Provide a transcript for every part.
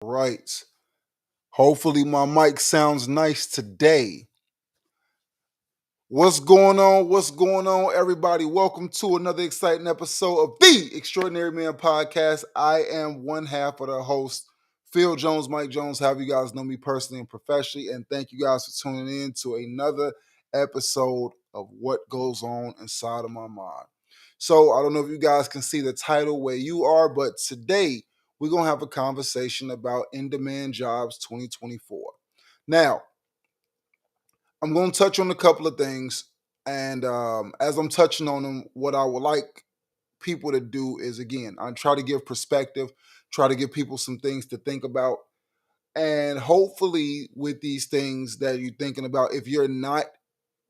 Right. Hopefully, my mic sounds nice today. What's going on? What's going on, everybody? Welcome to another exciting episode of the Extraordinary Man Podcast. I am one half of the host, Phil Jones, Mike Jones. Have you guys know me personally and professionally? And thank you guys for tuning in to another episode of What Goes On Inside of My Mind. So, I don't know if you guys can see the title where you are, but today we're going to have a conversation about in demand jobs 2024. Now, I'm going to touch on a couple of things. And as I'm touching on them, what I would like people to do is, again, I try to give perspective, try to give people some things to think about. And hopefully, with these things that you're thinking about, if you're not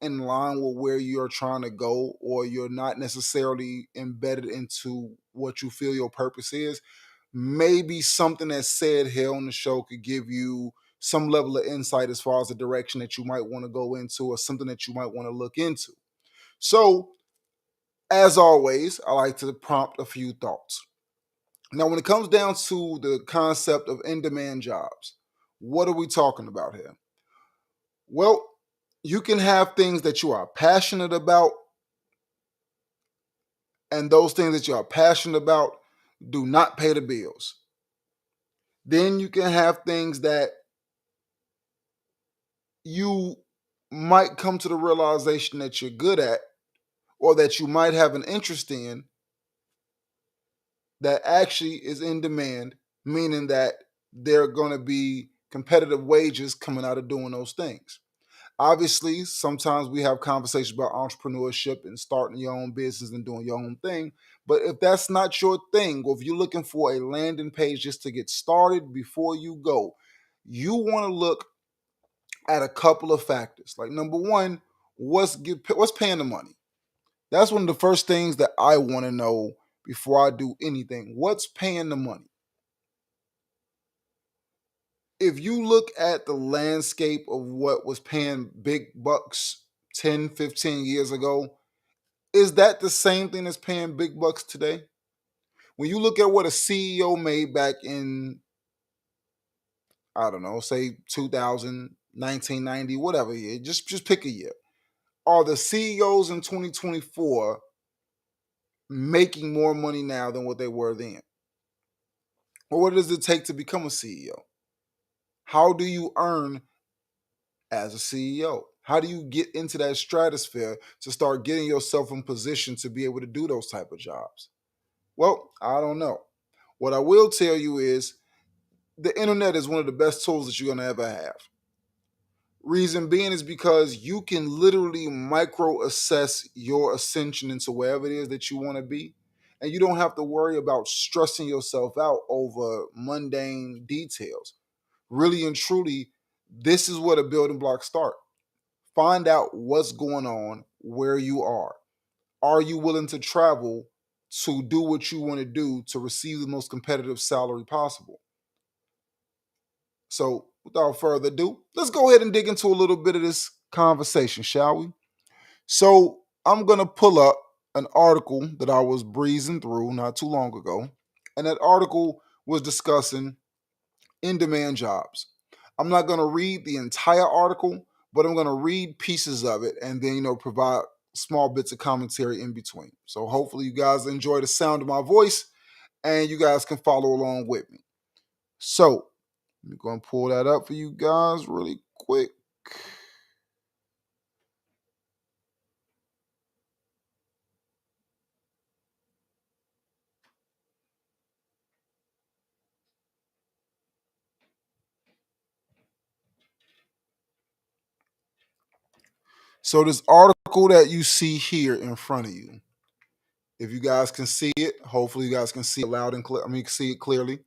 in line with where you're trying to go, or you're not necessarily embedded into what you feel your purpose is, maybe something that's said here on the show could give you some level of insight as far as the direction that you might want to go into or something that you might want to look into. So, as always, I like to prompt a few thoughts. Now, when it comes down to the concept of in demand jobs, what are we talking about here? Well, you can have things that you are passionate about, and those things that you are passionate about do not pay the bills. Then you can have things that you might come to the realization that you're good at, or that you might have an interest in, that actually is in demand, meaning that there are going to be competitive wages coming out of doing those things. Obviously, sometimes we have conversations about entrepreneurship and starting your own business and doing your own thing. But if that's not your thing, or if you're looking for a landing page just to get started before you go, you want to look at a couple of factors. Like, number one, what's paying the money? That's one of the first things that I want to know before I do anything. What's paying the money? If you look at the landscape of what was paying big bucks 10, 15 years ago, is that the same thing that's paying big bucks today? When you look at what a CEO made back in, I don't know, say 2000, 1990, whatever year, just pick a year. Are the CEOs in 2024 making more money now than what they were then? Or what does it take to become a CEO? How do you earn as a CEO? How do you get into that stratosphere to start getting yourself in position to be able to do those type of jobs? Well, I don't know. What I will tell you is the internet is one of the best tools that you're going to ever have. Reason being is because you can literally micro assess your ascension into wherever it is that you want to be. And you don't have to worry about stressing yourself out over mundane details. Really and truly, this is where the building blocks start. Find out what's going on, where you are. Are you willing to travel to do what you want to do to receive the most competitive salary possible? So, without further ado, let's go ahead and dig into a little bit of this conversation, shall we? So, I'm going to pull up an article that I was breezing through not too long ago. And that article was discussing in demand jobs. I'm not going to read the entire article, but I'm going to read pieces of it and then, provide small bits of commentary in between. So, hopefully, you guys enjoy the sound of my voice and you guys can follow along with me. So, I'm going to pull that up for you guys really quick. So, this article that you see here in front of you, if you guys can see it, hopefully, you guys can see it loud and clear. I mean, you can see it clearly.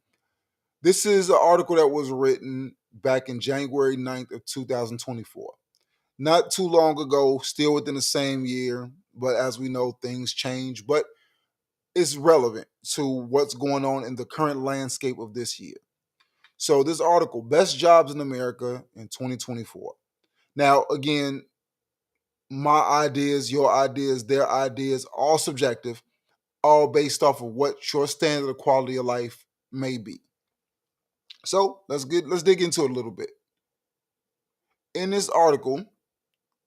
This is an article that was written back in January 9th of 2024. Not too long ago, still within the same year, but as we know, things change. But it's relevant to what's going on in the current landscape of this year. So, this article, Best Jobs in America in 2024. Now, again, my ideas, your ideas, their ideas, all subjective, all based off of what your standard of quality of life may be. So let's dig into it a little bit. In this article,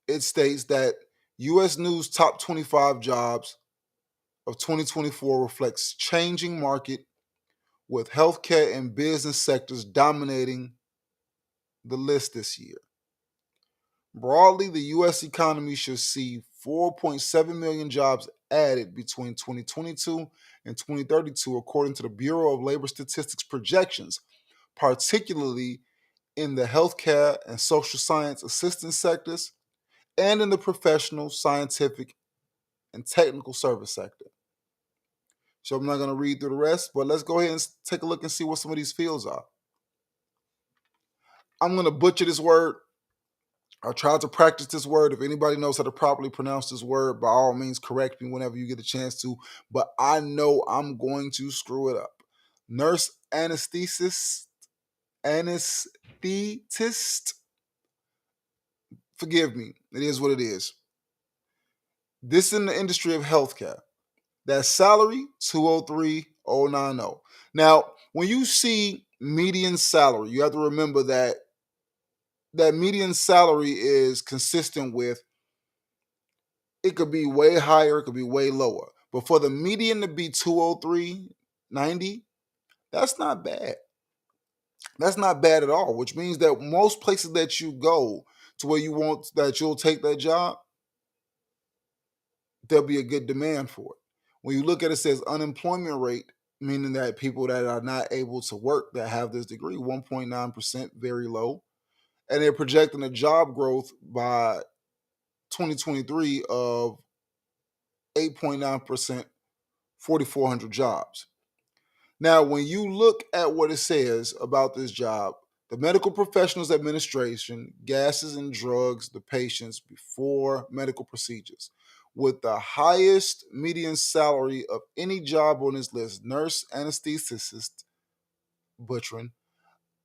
it states that U.S. News top 25 jobs of 2024 reflects changing market with healthcare and business sectors dominating the list this year. Broadly, the U.S. economy should see 4.7 million jobs added between 2022 and 2032, according to the Bureau of Labor Statistics projections, particularly in the healthcare and social science assistance sectors and in the professional, scientific, and technical service sector. So I'm not going to read through the rest, but let's go ahead and take a look and see what some of these fields are. I'm going to butcher this word. I tried to practice this word. If anybody knows how to properly pronounce this word, by all means, correct me whenever you get a chance to. But I know I'm going to screw it up. Nurse anesthetist. Forgive me. It is what it is. This in the industry of healthcare. That salary, 203,090. Now, when you see median salary, you have to remember that median salary is consistent with, it could be way higher, it could be way lower. But for the median to be 203,90, that's not bad. That's not bad at all, which means that most places that you go to where you'll take that job, there'll be a good demand for it. When you look at it, it says unemployment rate, meaning that people that are not able to work that have this degree, 1.9%, very low. And they're projecting a job growth by 2023 of 8.9%, 4,400 jobs. Now, when you look at what it says about this job, the Medical Professionals Administration gases and drugs the patients before medical procedures. With the highest median salary of any job on this list, nurse anesthetist, butchering,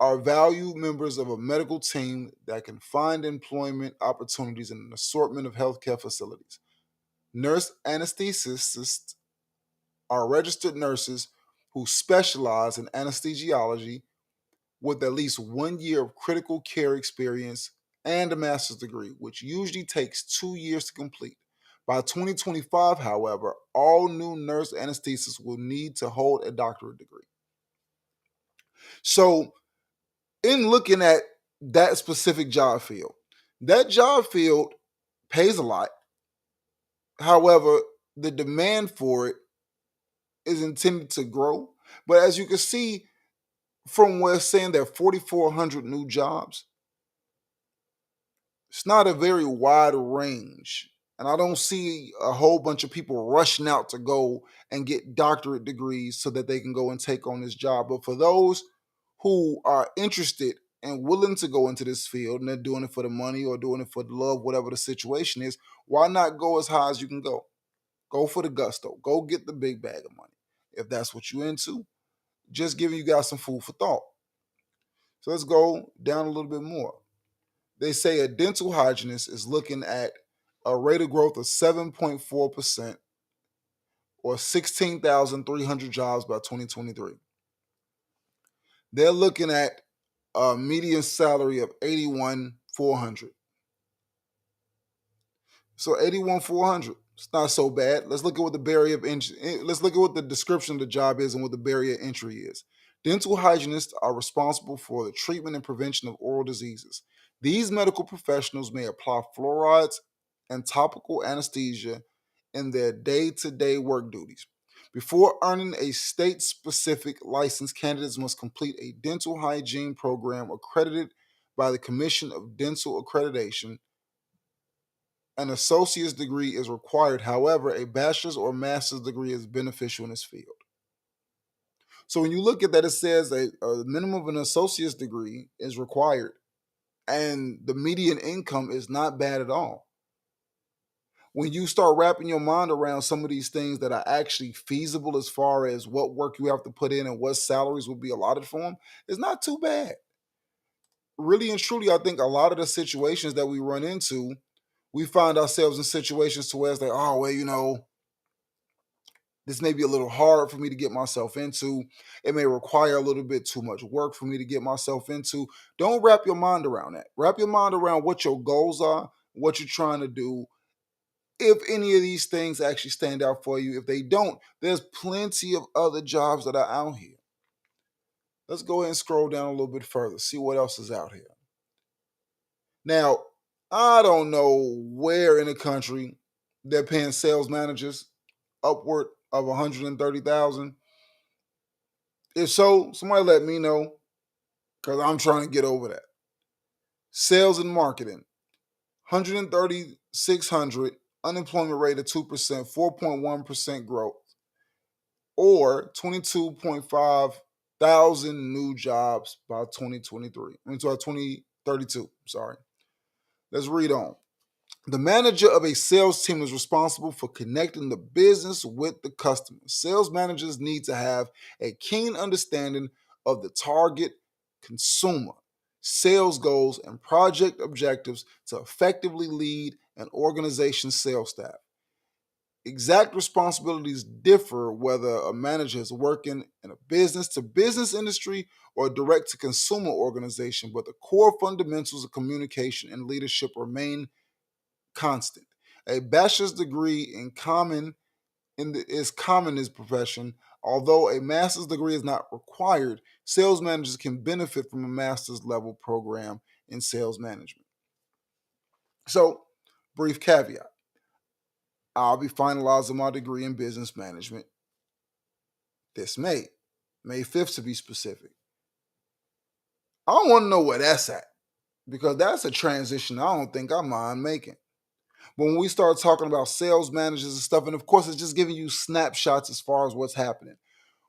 are valued members of a medical team that can find employment opportunities in an assortment of healthcare facilities. Nurse anesthetists are registered nurses who specialize in anesthesiology with at least 1 year of critical care experience and a master's degree, which usually takes 2 years to complete. By 2025, however, all new nurse anesthetists will need to hold a doctorate degree. So, in looking at that specific job field, that job field pays a lot. However, the demand for it is intended to grow. But as you can see from where it's saying there are 4,400 new jobs, it's not a very wide range. And I don't see a whole bunch of people rushing out to go and get doctorate degrees so that they can go and take on this job. But for those who are interested and willing to go into this field and they're doing it for the money or doing it for the love, whatever the situation is, why not go as high as you can go? Go for the gusto. Go get the big bag of money. If that's what you're into, just giving you guys some food for thought. So let's go down a little bit more. They say a dental hygienist is looking at a rate of growth of 7.4% or 16,300 jobs by 2023. They're looking at a median salary of 81,400. So 81,400. It's not so bad. Let's look at what the barrier of entry. Let's look at what the description of the job is and what the barrier of entry is. Dental hygienists are responsible for the treatment and prevention of oral diseases. These medical professionals may apply fluorides and topical anesthesia in their day-to-day work duties. Before earning a state-specific license, candidates must complete a dental hygiene program accredited by the Commission of Dental Accreditation. An associate's degree is required. However, a bachelor's or master's degree is beneficial in this field. So when you look at that, it says a minimum of an associate's degree is required, and the median income is not bad at all. When you start wrapping your mind around some of these things that are actually feasible as far as what work you have to put in and what salaries will be allotted for them, it's not too bad. Really and truly, I think a lot of the situations that we run into, we find ourselves in situations to where it's like, oh, well, This may be a little hard for me to get myself into. It may require a little bit too much work for me to get myself into. Don't wrap your mind around that. Wrap your mind around what your goals are, what you're trying to do. If any of these things actually stand out for you, if they don't, there's plenty of other jobs that are out here. Let's go ahead and scroll down a little bit further, see what else is out here. Now, I don't know where in the country they're paying sales managers upward of 130,000. If so, somebody let me know because I'm trying to get over that. Sales and marketing, 130,600, unemployment rate of 2%, 4.1% growth, or 22.5 thousand new jobs by 2023. I mean, 2032. Sorry. Let's read on. The manager of a sales team is responsible for connecting the business with the customer. Sales managers need to have a keen understanding of the target consumer, sales goals, and project objectives to effectively lead an organization's sales staff. Exact responsibilities differ whether a manager is working in a business to business industry or a direct to consumer organization, but the core fundamentals of communication and leadership remain constant. A bachelor's degree is common in this profession. Although a master's degree is not required, sales managers can benefit from a master's level program in sales management. So, brief caveat. I'll be finalizing my degree in business management this May 5th to be specific. I don't want to know where that's at because that's a transition I don't think I mind making. But when we start talking about sales managers and stuff, and of course, it's just giving you snapshots as far as what's happening.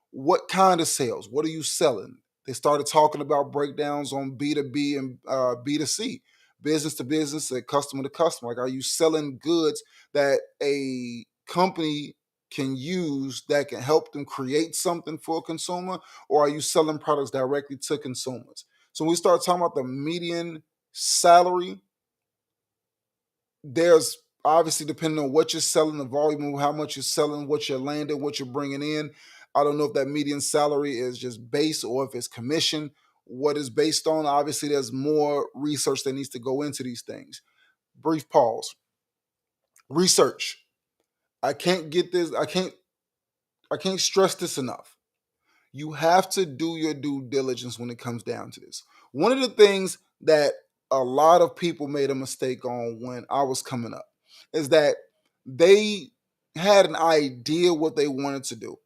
What kind of sales? What are you selling? They started talking about breakdowns on B2B and B2C, business to business and customer to customer. Like, are you selling goods that a company can use that can help them create something for a consumer, or are you selling products directly to consumers? So when we start talking about the median salary, there's obviously depending on what you're selling, the volume of how much you're selling, what you're landing, what you're bringing in. I don't know if that median salary is just base or if it's commission. What is based on? Obviously, there's more research that needs to go into these things. Brief pause. Research. I can't get this. I can't stress this enough. You have to do your due diligence when it comes down to this. One of the things that a lot of people made a mistake on when I was coming up is that they had an idea what they wanted to do.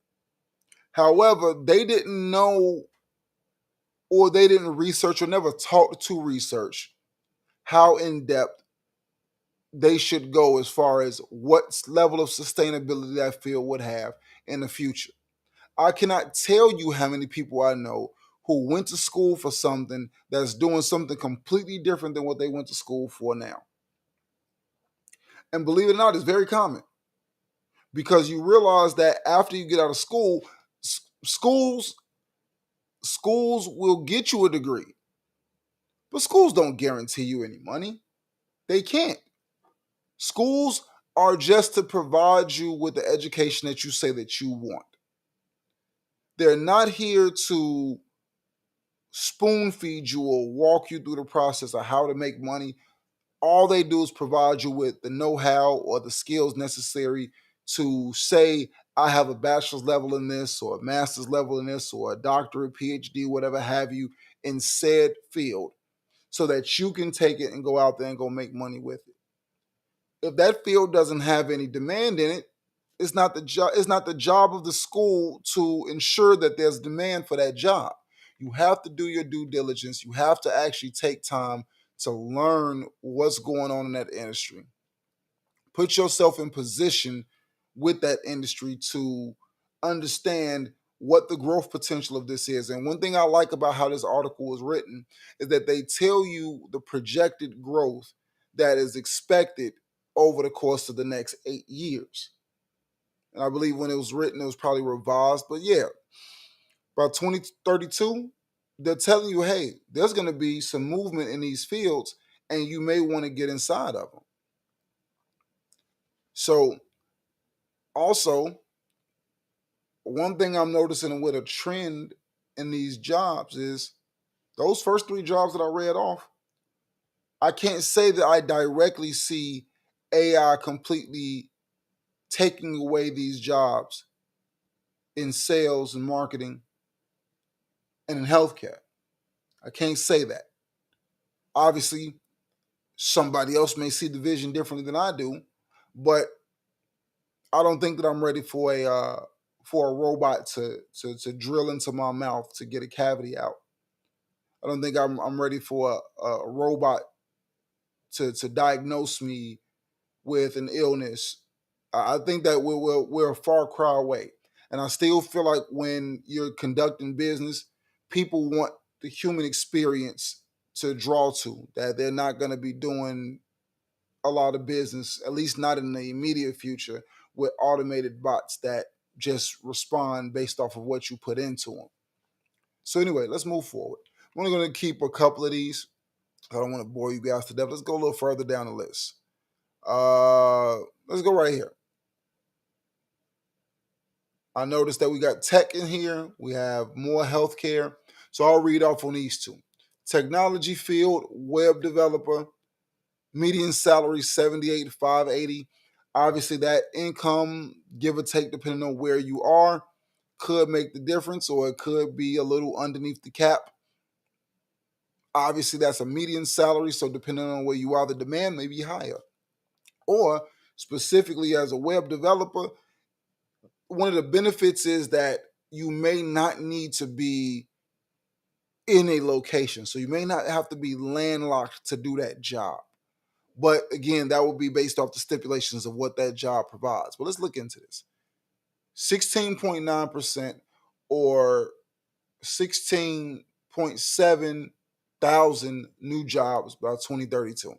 However, they didn't know or they didn't research or never taught to research how in depth they should go as far as what level of sustainability that field would have in the future. I cannot tell you how many people I know who went to school for something that's doing something completely different than what they went to school for now. And believe it or not, it's very common because you realize that after you get out of school, schools will get you a degree, but schools don't guarantee you any money. They can't. Schools are just to provide you with the education that you say that you want. They're not here to spoon feed you or walk you through the process of how to make money. All they do is provide you with the know-how or the skills necessary to say, I have a bachelor's level in this or a master's level in this or a doctorate, PhD, whatever have you, in said field so that you can take it and go out there and go make money with it. If that field doesn't have any demand in it, it's not the job of the school to ensure that there's demand for that job. You have to do your due diligence. You have to actually take time to learn what's going on in that industry. Put yourself in position with that industry to understand what the growth potential of this is. And one thing I like about how this article was written is that they tell you the projected growth that is expected over the course of the next 8 years. And I believe when it was written, it was probably revised. But yeah, by 2032, they're telling you, hey, there's going to be some movement in these fields, and you may want to get inside of them. So, also, one thing I'm noticing with a trend in these jobs is those first three jobs that I read off. I can't say that I directly see AI completely taking away these jobs in sales and marketing and in healthcare. I can't say that. Obviously, somebody else may see the vision differently than I do, but I don't think that I'm ready for a robot to drill into my mouth to get a cavity out. I don't think I'm ready for a robot to diagnose me with an illness. I think that we're a far cry away, and I still feel like when you're conducting business, people want the human experience to draw to. That they're not going to be doing a lot of business, at least not in the immediate future, with automated bots that just respond based off of what you put into them. So anyway, let's move forward. I'm only going to keep a couple of these. I don't want to bore you guys to death. Let's go a little further down the list. Let's go right here. I noticed that we got tech in here. We have more healthcare. So I'll read off on these two. Technology field, web developer, median salary 78,580. Obviously, that income, give or take, depending on where you are, could make the difference, or it could be a little underneath the cap. Obviously, that's a median salary, so depending on where you are, the demand may be higher. Or specifically as a web developer, one of the benefits is that you may not need to be in a location. So you may not have to be landlocked to do that job. But again, that would be based off the stipulations of what that job provides. But let's look into this. 16.9% or 16.7 thousand new jobs by 2032.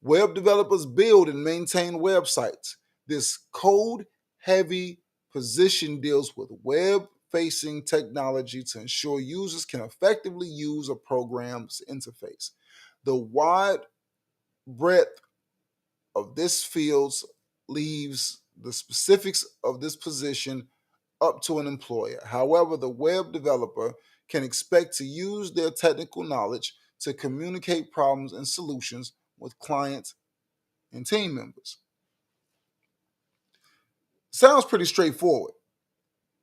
Web developers build and maintain websites. This code heavy position deals with web facing technology to ensure users can effectively use a program's interface. The wide breadth of this field leaves the specifics of this position up to an employer. However, the web developer can expect to use their technical knowledge to communicate problems and solutions with clients and team members. Sounds pretty straightforward.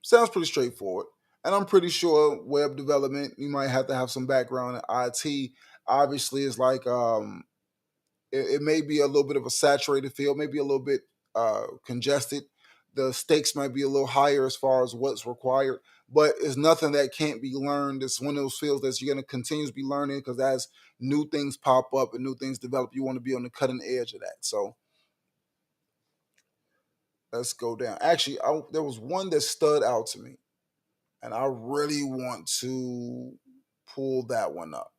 Sounds pretty straightforward. And I'm pretty sure web development, you might have to have some background in IT. Obviously, it's like it may be a little bit of a saturated field, maybe a little bit congested. The stakes might be a little higher as far as what's required, but it's nothing that can't be learned. It's one of those fields that you're going to continue to be learning because as new things pop up and new things develop, you want to be on the cutting edge of that. So let's go down. Actually, there was one that stood out to me, and I really want to pull that one up.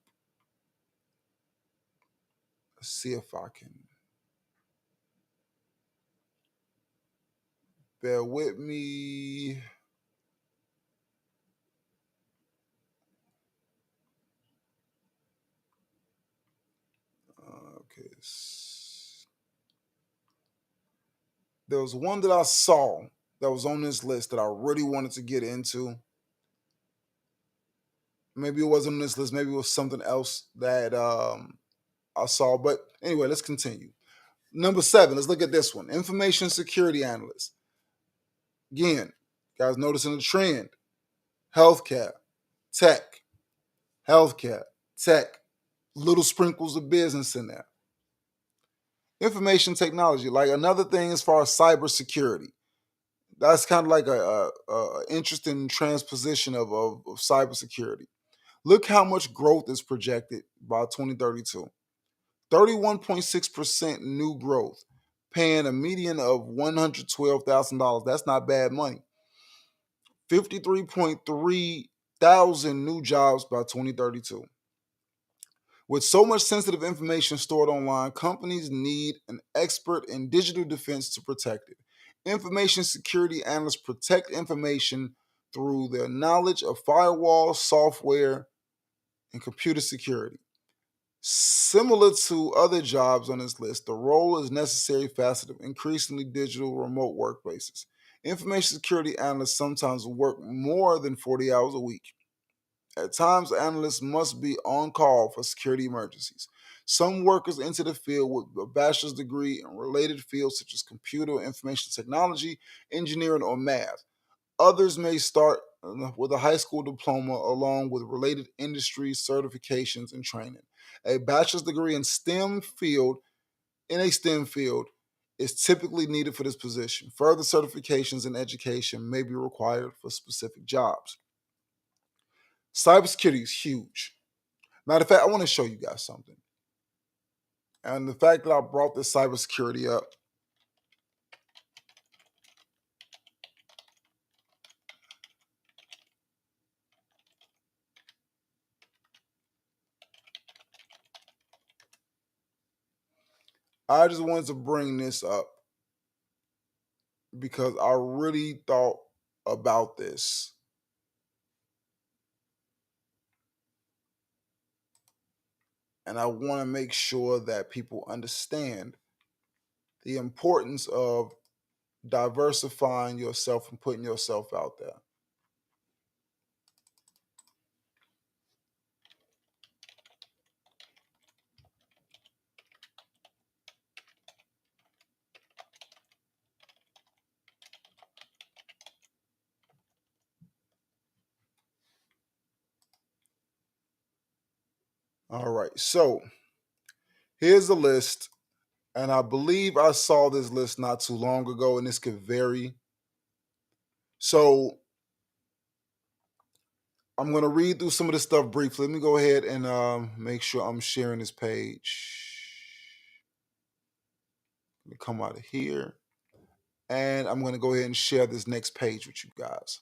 Let's see if I can. Bear with me. Okay. There was one that I saw that was on this list that I really wanted to get into. Maybe it wasn't on this list. Maybe it was something else that I saw. But anyway, let's continue. Number 7, let's look at this one. Information security analyst. Again, guys noticing the trend. Healthcare, tech, healthcare, tech, little sprinkles of business in there. Information technology, like another thing as far as cybersecurity. That's kind of like a interesting transposition of cybersecurity. Look how much growth is projected by 2032. 31.6% new growth, paying a median of $112,000. That's not bad money. 53.3 thousand new jobs by 2032. With so much sensitive information stored online, companies need an expert in digital defense to protect it. Information security analysts protect information through their knowledge of firewall, software, and computer security. Similar to other jobs on this list, the role is necessary facet of increasingly digital remote workplaces. Information security analysts sometimes work more than 40 hours a week. At times, analysts must be on call for security emergencies. Some workers enter the field with a bachelor's degree in related fields such as computer or information technology, engineering, or math. Others may start with a high school diploma along with related industry certifications and training. A bachelor's degree in a STEM field is typically needed for this position. Further certifications and education may be required for specific jobs. Cybersecurity is huge. Matter of fact, I want to show you guys something. And the fact that I brought this cybersecurity up, I just wanted to bring this up because I really thought about this. And I want to make sure that people understand the importance of diversifying yourself and putting yourself out there. All right, so here's the list. And I believe I saw this list not too long ago, and this could vary. So I'm going to read through some of this stuff briefly. Let me go ahead and make sure I'm sharing this page. Let me come out of here. And I'm going to go ahead and share this next page with you guys.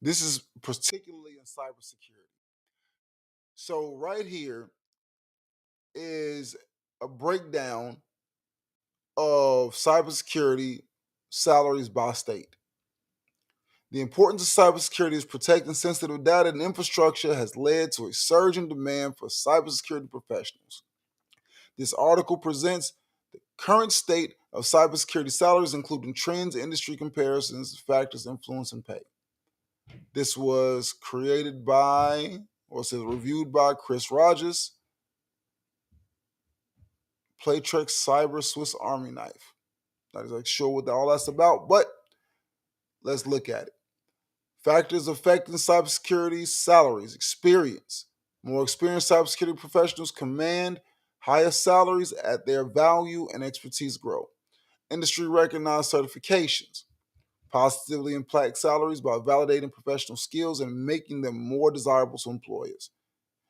This is particularly in cybersecurity. So right here is a breakdown of cybersecurity salaries by state. The importance of cybersecurity is protecting sensitive data and infrastructure has led to a surge in demand for cybersecurity professionals. This article presents the current state of cybersecurity salaries, including trends, industry comparisons, factors influencing pay. This was created by, or says reviewed by Chris Rogers, Playtrex Cyber Swiss Army Knife. Not exactly sure what all that's about, but let's look at it. Factors affecting cybersecurity salaries, experience. More experienced cybersecurity professionals command higher salaries as their value and expertise grow. Industry recognized certifications positively impact salaries by validating professional skills and making them more desirable to employers.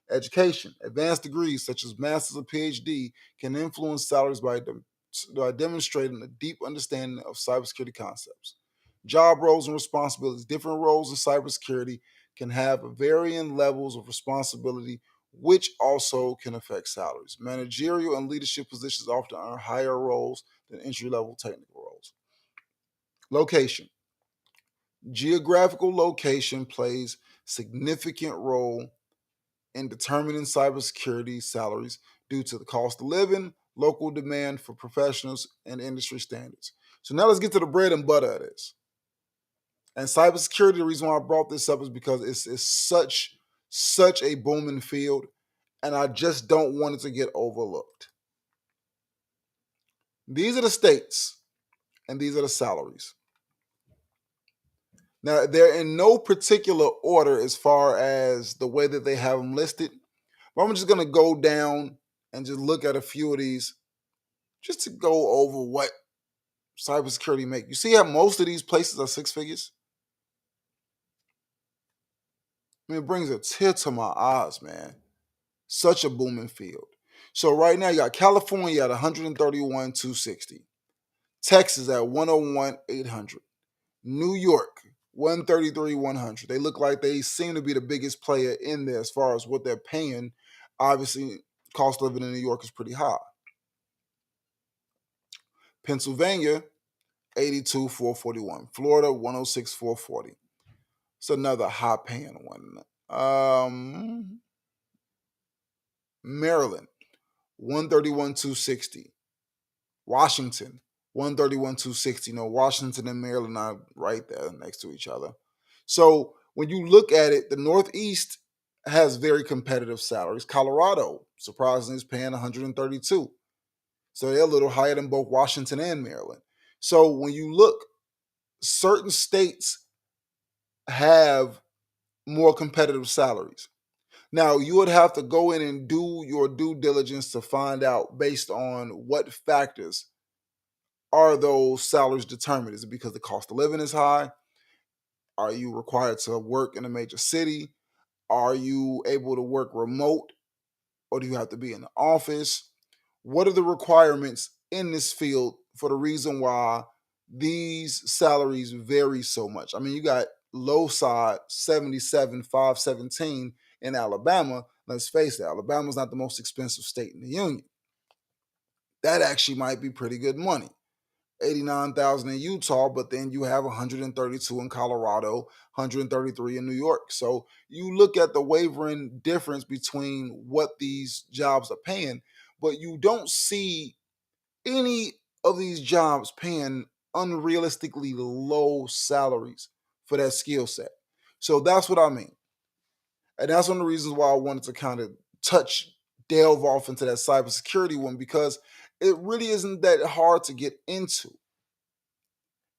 Education, advanced degrees such as master's or PhD can influence salaries by demonstrating a deep understanding of cybersecurity concepts. Job roles and responsibilities. Different roles in cybersecurity can have varying levels of responsibility, which also can affect salaries. Managerial and leadership positions often earn higher roles than entry level technical roles. Location. Geographical location plays significant role in determining cybersecurity salaries due to the cost of living, local demand for professionals, and industry standards. So now let's get to the bread and butter of this. And cybersecurity, the reason why I brought this up is because it's such a booming field, and I just don't want it to get overlooked. These are the states, and these are the salaries. Now, they're in no particular order as far as the way that they have them listed. But I'm just going to go down and just look at a few of these just to go over what cybersecurity make. You see how most of these places are six figures? I mean, it brings a tear to my eyes, man. Such a booming field. So right now you got California at 131,260, Texas at 101,800, New York 133,100. They look like they seem to be the biggest player in there as far as what they're paying. Obviously, cost of living in New York is pretty high. Pennsylvania 82,441, Florida 106,440. It's another high paying one. Maryland 131,260, Washington 131, 260. Washington and Maryland are right there next to each other. So when you look at it, the Northeast has very competitive salaries. Colorado, surprisingly, is paying 132. So they're a little higher than both Washington and Maryland. So when you look, certain states have more competitive salaries. Now, you would have to go in and do your due diligence to find out based on what factors are those salaries determined. Is it because the cost of living is high? Are you required to work in a major city? Are you able to work remote, or do you have to be in the office? What are the requirements in this field for the reason why these salaries vary so much? I mean, you got low side 77, 517 in Alabama. Let's face it, Alabama's not the most expensive state in the union. That actually might be pretty good money. 89,000 in Utah, but then you have 132 in Colorado, 133 in New York. So you look at the wavering difference between what these jobs are paying, but you don't see any of these jobs paying unrealistically low salaries for that skill set. So that's what I mean. And that's one of the reasons why I wanted to kind of delve off into that cybersecurity one, because it really isn't that hard to get into.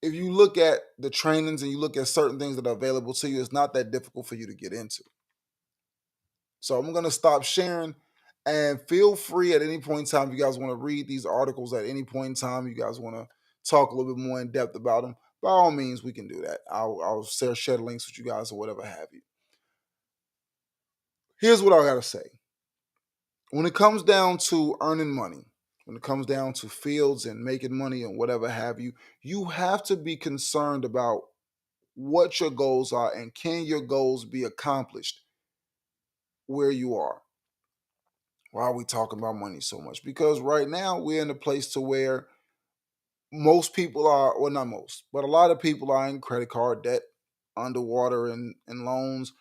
If you look at the trainings and you look at certain things that are available to you, it's not that difficult for you to get into. So I'm going to stop sharing, and feel free at any point in time if you guys want to read these articles at any point in time, you guys want to talk a little bit more in depth about them, by all means, we can do that. I'll share the links with you guys or whatever have you. Here's what I got to say. When it comes down to earning money, when it comes down to fields and making money and whatever have you, you have to be concerned about what your goals are and can your goals be accomplished where you are. Why are we talking about money so much? Because right now we're in a place to where most people are, well, not most, but a lot of people are in credit card debt, underwater in loans,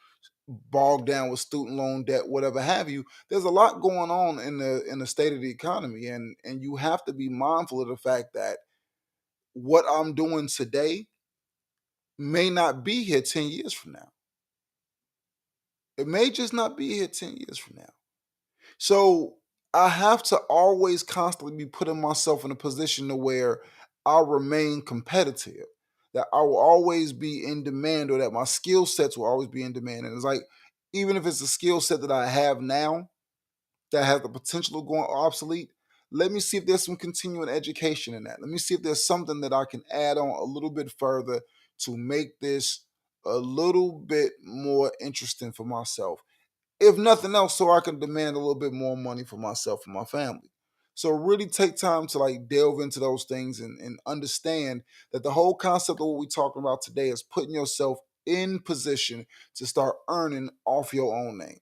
bogged down with student loan debt, whatever have you. There's a lot going on in the state of the economy, and you have to be mindful of the fact that what I'm doing today may not be here 10 years from now. It may just not be here 10 years from now. So I have to always constantly be putting myself in a position to where I'll remain competitive, that I will always be in demand, or that my skill sets will always be in demand. And it's like, even if it's a skill set that I have now that has the potential of going obsolete, let me see if there's some continuing education in that. Let me see if there's something that I can add on a little bit further to make this a little bit more interesting for myself, if nothing else, so I can demand a little bit more money for myself and my family. So really take time to like delve into those things, and understand that the whole concept of what we're talking about today is putting yourself in position to start earning off your own name.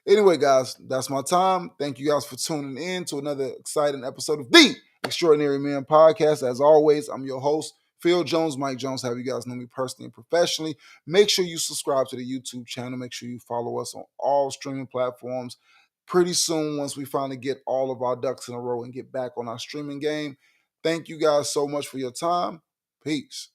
Anyway, guys, that's my time. Thank you guys for tuning in to another exciting episode of the Extraordinary Man Podcast. As always, I'm your host, Phil Jones, Mike Jones. Have you guys know me personally and professionally? Make sure you subscribe to the YouTube channel. Make sure you follow us on all streaming platforms. Pretty soon, once we finally get all of our ducks in a row and get back on our streaming game. Thank you guys so much for your time. Peace.